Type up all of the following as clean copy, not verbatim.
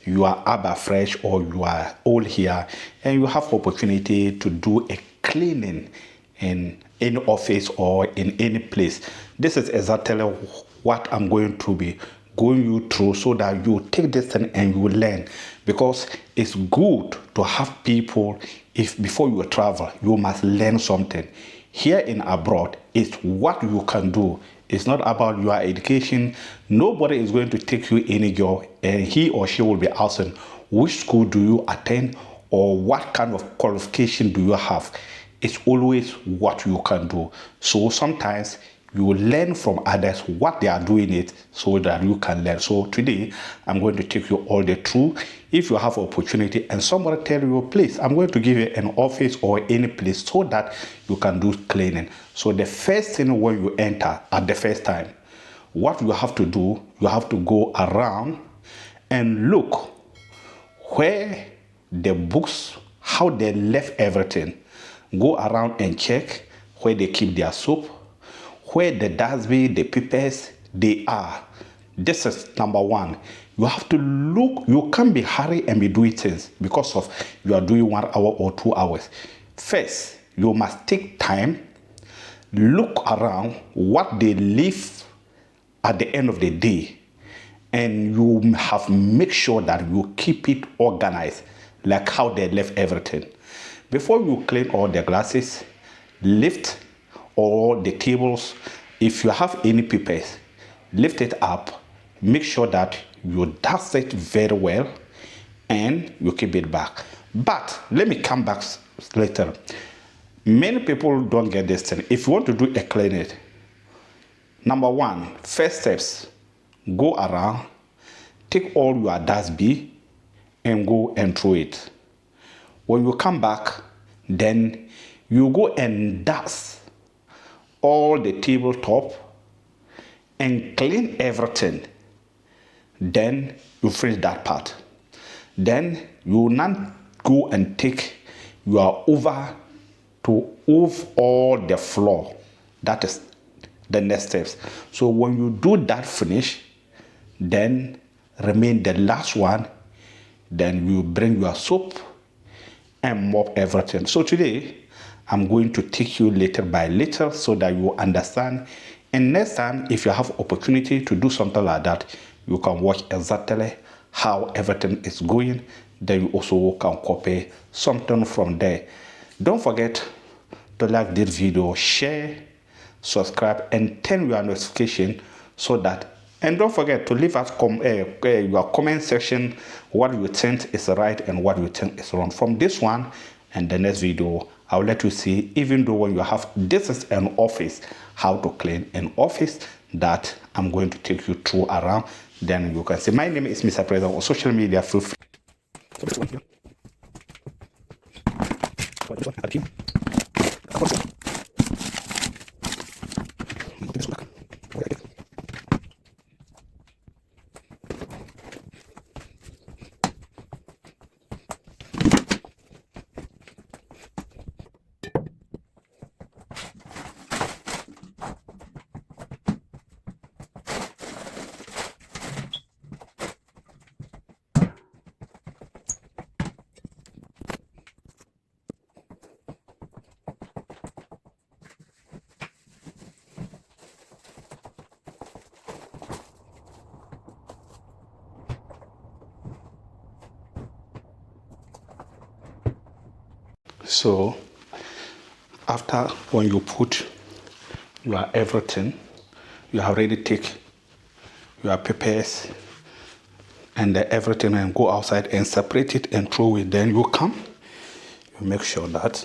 you are Abba Fresh or you are all here and you have opportunity to do a cleaning in any office or in any place. This is exactly what I'm going to be going you through so that you take this thing and you learn, because it's good to have people. If before you travel you must learn something. Here in abroad, it's what you can do. It's not about your education. Nobody is going to take you any job and he or she will be asking which school do you attend or what kind of qualification do you have. It's always what you can do. So sometimes you will learn from others what they are doing it so that you can learn. So today I'm going to take you all the through. If you have opportunity and somebody tell you, please, I'm going to give you an office or any place so that you can do cleaning. So the first thing when you enter at the first time, what you have to do, you have to go around and look where the books, how they left everything. Go around and check where they keep their soap, where the dustbin, the papers, they are. This is number one. You have to look. You can't be hurry and be doing things because of you are doing 1 hour or 2 hours. First, you must take time, look around what they leave at the end of the day, and you have make sure that you keep it organized, like how they left everything. Before you clean all the glasses, lift all the tables. If you have any papers, lift it up. Make sure that you dust it very well and you keep it back. But let me come back later. Many people don't get this thing. If you want to do a cleaning, number one, first steps, go around, take all your dustbin and go and throw it. When you come back, then you go and dust all the tabletop and clean everything. Then you finish that part. Then you now go and take your over to move all the floor. That is the next steps. So when you do that finish, then remain the last one. Then you bring your soap and mop everything. So today I'm going to take you little by little so that you understand. And next time, if you have opportunity to do something like that, you can watch exactly how everything is going. Then you also can copy something from there. Don't forget to like this video, share, subscribe, and turn your notification so that. And don't forget to leave us your comment section what you think is right and what you think is wrong. From this one and the next video, I'll let you see, even though when you have, this is an office, how to clean an office that I'm going to take you through around. Then you can see my name is Mr. President on social media. Feel free. So this one here. So after when you put your everything, you have already take your papers and everything and go outside and separate it and throw it. Then you come, you make sure that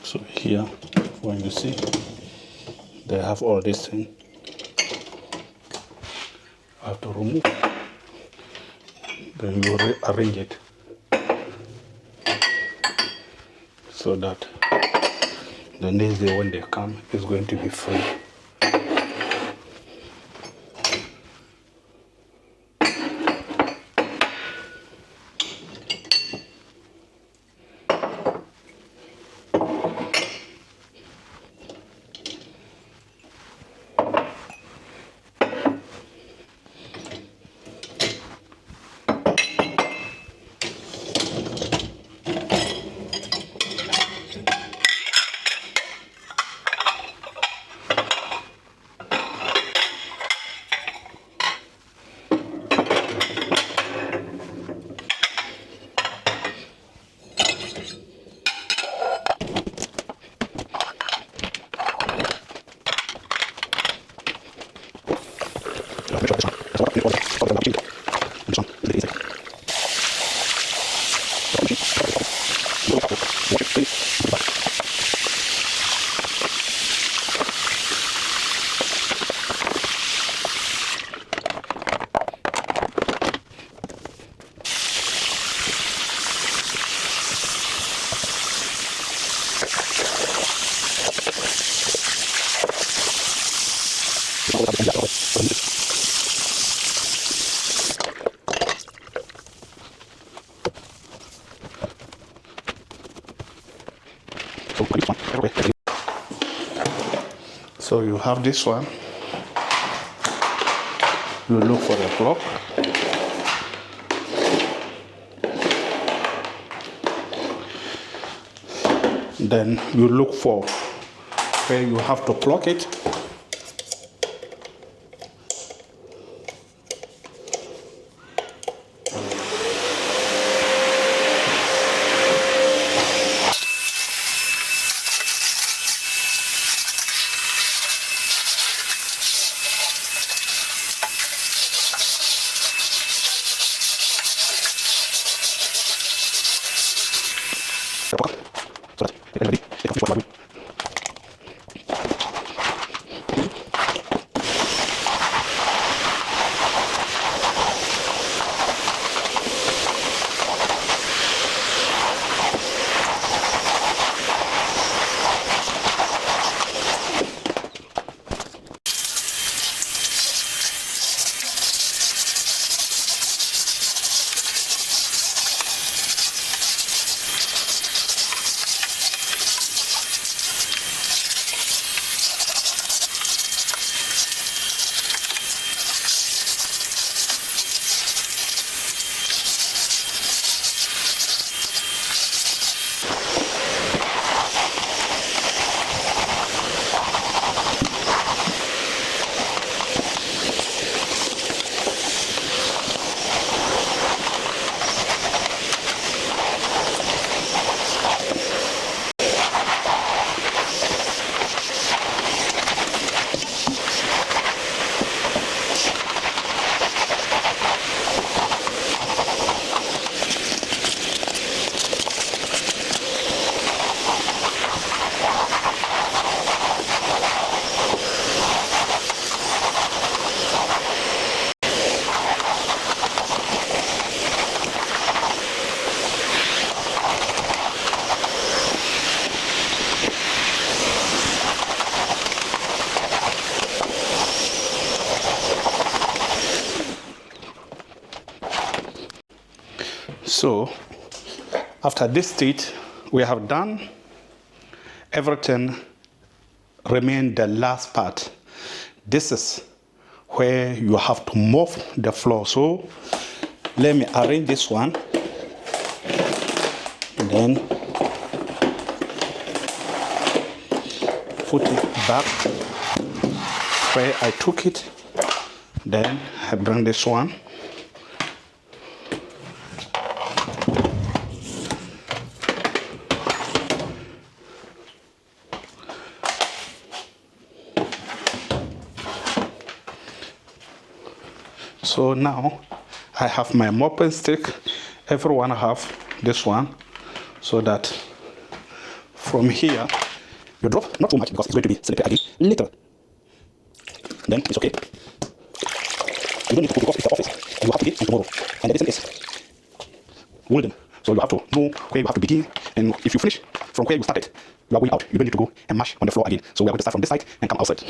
So here, when you see, they have all this thing. I have to remove. Then you rearrange it so that the next day when they come, it's going to be free. So you have this one. You look for the plug. Then you look for where you have to plug it. So after this stage, we have done everything. Remain the last part. This is where you have to mop the floor. So let me arrange this one, and then put it back where I took it. Then I bring this one. So now I have my mopping stick. Everyone have this one, so that from here You drop not too much because it's going to be slippery again. Little. Then it's okay. You don't need to go because it's the office. You have to be tomorrow. And the lesson is golden. So you have to know where you have to begin. And if you finish from where you started, you are going out. You don't need to go and mash on the floor again. So we are going to start from this side and come outside.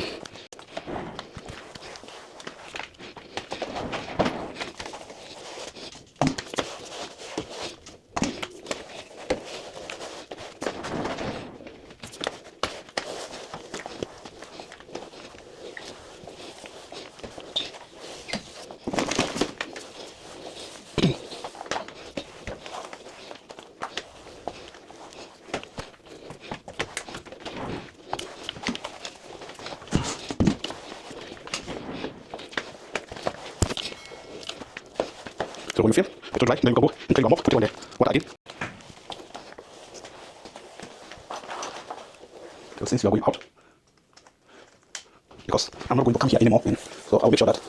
So when you feel it will dry, then you can go and clean your mop, put it on the water again. So since you are going out, because I'm not going to come here anymore, so I'll make sure that